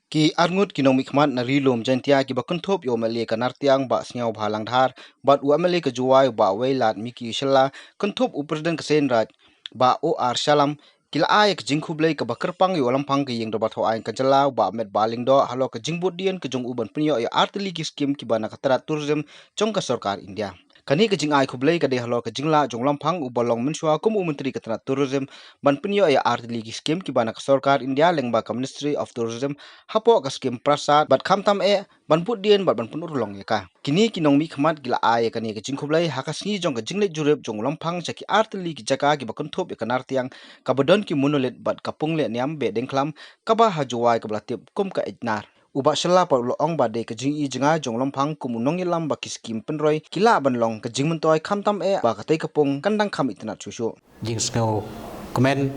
Ki Arngut kinong mikmat na rilom jantia ki bakuntop yo mali ka nartiang ba sngau bhalang dhar bat u mali ka juwai ba weilat miki shalla kuntop u president ka Sein Raij ba o ar shalam kila ay ka jing Khublei ka bakerpang yo lampang ka yeng dobat ho ay ka jalaw ba Metbah lingdo halo ka jingbut dian ka jong uban punyo ya artili ki skim ki bana ka tarat tourism chong ka sarkar India. Kani ka jing ay Khublei ka de halo ka jingla jong lampang u bolong mensua kum u menteri ka tarat tourism ban punyo ya artili ki skim ki bana ka sarkar India lengba ka Ministry of Tourism hapo ka skim prasad bat khamtam ban put dien bat ban pun urlong ya ka kini kinong mi khmat gila ay ka ni ka jing Khublei hakasni jong ka jingle jurep jong lampang chaki artili ki jaka ki bakuntop ya ka nartiang ka badon ki monolit bat kapung le niam be dengklam ka ba hajuai ka blatip kum ka ijnar uba shalla pa loong ba de ka jing I jinga jong lampang kumunong ilam ba ki skim penroi kila ban long ka jing mentoi khamtam ba ka tai kapung kandang kham itna chusu jing snow comment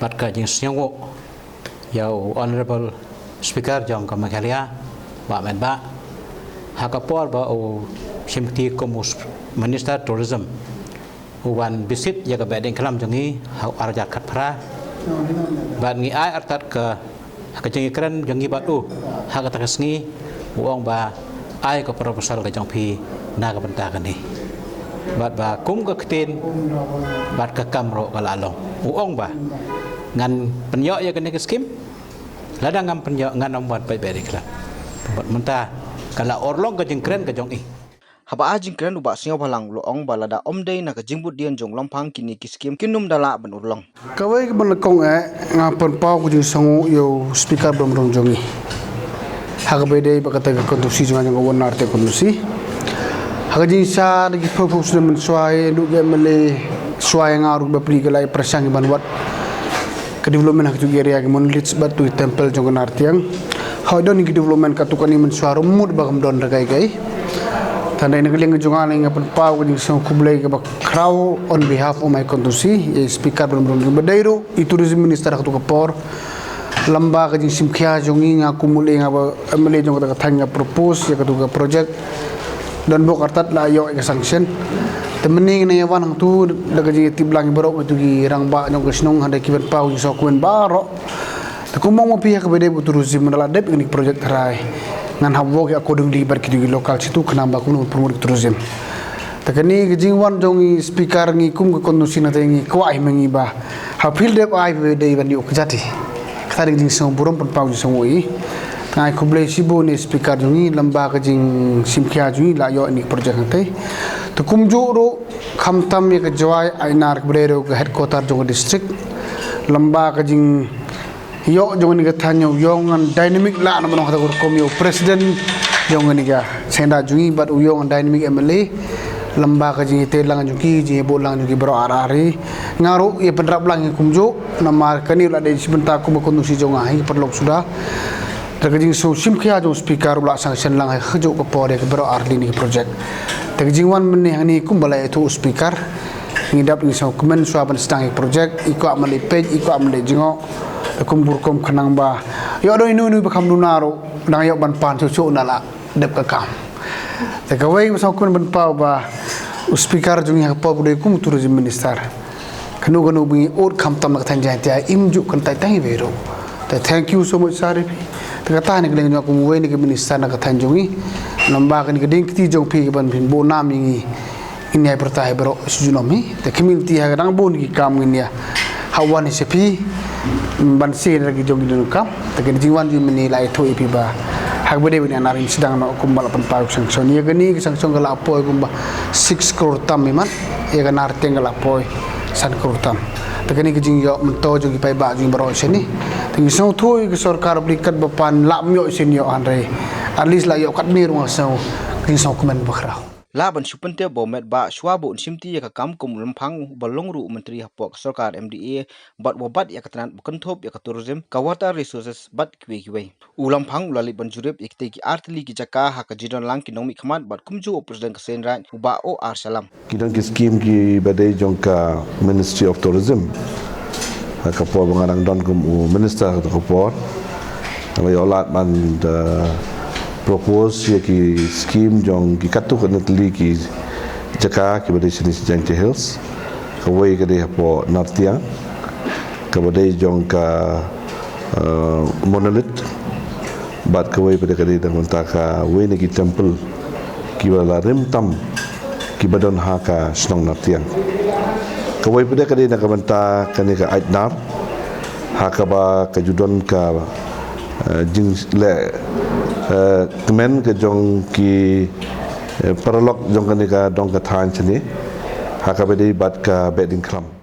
bat ka jing snow yau honorable speaker jong ka Meghalaya ba Metbah hakapor ba o simti komus minister tourism wan visit ya ka bedeng kalam jongi hau arjat khatpra bat ngi ai artat ka jengi keren jongi batu hak takasngi uang ba ai ka proposal ka jong phi na ka banta ka ni bat ba kum ka ktin bat ka kamro ka lalong uang ba ngan penyo ya ka ni skim ladang ngam penyo ngan om bat bai bai kala bat menta kala orlong ka jeng keren ka jong I haba ajing kren uba singau bhalang loong balada omdei na ka jingbut dian jong lampang kini ki skim kinum dala ban urlong kawai ke ban kong ngapan pau ku jing sangu yo speaker bam rong jongi haga bede ba kata ka kondusi jong jong won arte kondusi haga jing sa di fokus men swai du ge mele swai ngaru ba pri gelai prasang ban wat ke development hak juga area ke monolith batu temple jong nartiang how don ki development ka tukani men swaro mud ba kam don ragai gai tanda ini keling jungan yang apa pau ke jing Khublei ke crowd on behalf of my constituency speaker belum berdairu itu tourism minister aku kapor lamba ke jing simkhia jongi ngaku mulai ngapa emele jong kata tanya propose ya kata project dan bok artat la yo ke sanction temening ne yawan tu daga jing tiblang berok tu gi rangba jong kesnong handa kiban pau jing sokuen baro takumong mo pihak bede tourism dalam dep ini project Raij ngan habwo ya kodung di bar kidi lokal situ kenamba kuno promote tourism takani jingwan jongi speaker ngi kum ko kondusi na tengi kwai mengi ba ha feel dep ai be dei ban yok jati khari jing song burom pon pau jing oi ngai Khublei sibo ni speaker jongi lamba ka jing simkhia jongi la yo ni project ngai to kum joro khamtam ye ka jawai ainar bredero ka headquarter jong district lamba ka jing yo jong ni gathanyo yongan dynamic la na manong hata kom yo president jong ni ga senda jungi bat uyong dynamic MLA lamba ka ji te lang juki ji bolang juki bro arari ngaru ye penrap lang kumjo namar kani la de sibenta ko kondusi jong ai perlok sudah terkejing so simkhia jong speaker la sanction lang khjo ko pore ke bro arli ni project terkejing wan menni hani kumbala itu speaker ngidap ni so komen suaban stang project iko amali page iko amali jingo kumbur kom khanang ba yo do inu bakam lunaro nang yo ban pan chu nala dep ka kam te kawai so kun ban pau ba speaker jungi ha pau de kum tourism minister kanu kanu bi or kham tam ka thanjai ta imju kan tai tai vero te thank you so much sari te kata ni kleng ko mu ni ke minister na ka thanjungi lamba kan ke ding ti jong phi ban phin bo nam ni inyai pertai bro sujunomi te community ha dang bon ki kam ngia hawan sepi ban se lagi jong di kam te jiwan di meni lai thoi pi ba hak bede ni anarin sedang no kumbal pan pau sanction ye gani sanction gala poi kumba 6 crore tam man ye ganar tengala poi 1 crore tam te gani jing yo mento jogi pai ba jing bro seni te so thoi ke sarkar berikat bapan lam yo sen yo andre at least la yo kat ni rung so king so komen bakra laban supente bo Metbah shwabu simti ya ka kam kum lampang balongru menteri hapok sarkar MDA bat wabat ya katran bukanthop ya ka tourism ka water resources bat kwe ulampang ulali banjurep ikte ki artli ki jaka ha ka jidon lang ki nomi khmat bat kumju president ka Sein Raij uba o ar salam kidang ki scheme ki badai jongka Ministry of Tourism ka po bangarang don kum minister ka po ngai olat man propose ye ki scheme jong ki katu kan tli ki jaka ki badai sini Jangte Hills kawai ka de po nartia ka badai jong ka monolith bat kawai pada kali dan mentaka we negi temple kibala rim tam kibadon haka snong nartiang kawai pada kali nak menta kani ka aidnar haka ba kajudon ka jing le kemen ke jong ki paralok jong kani ka dong ka than chini haka bedi bat ka bedding kram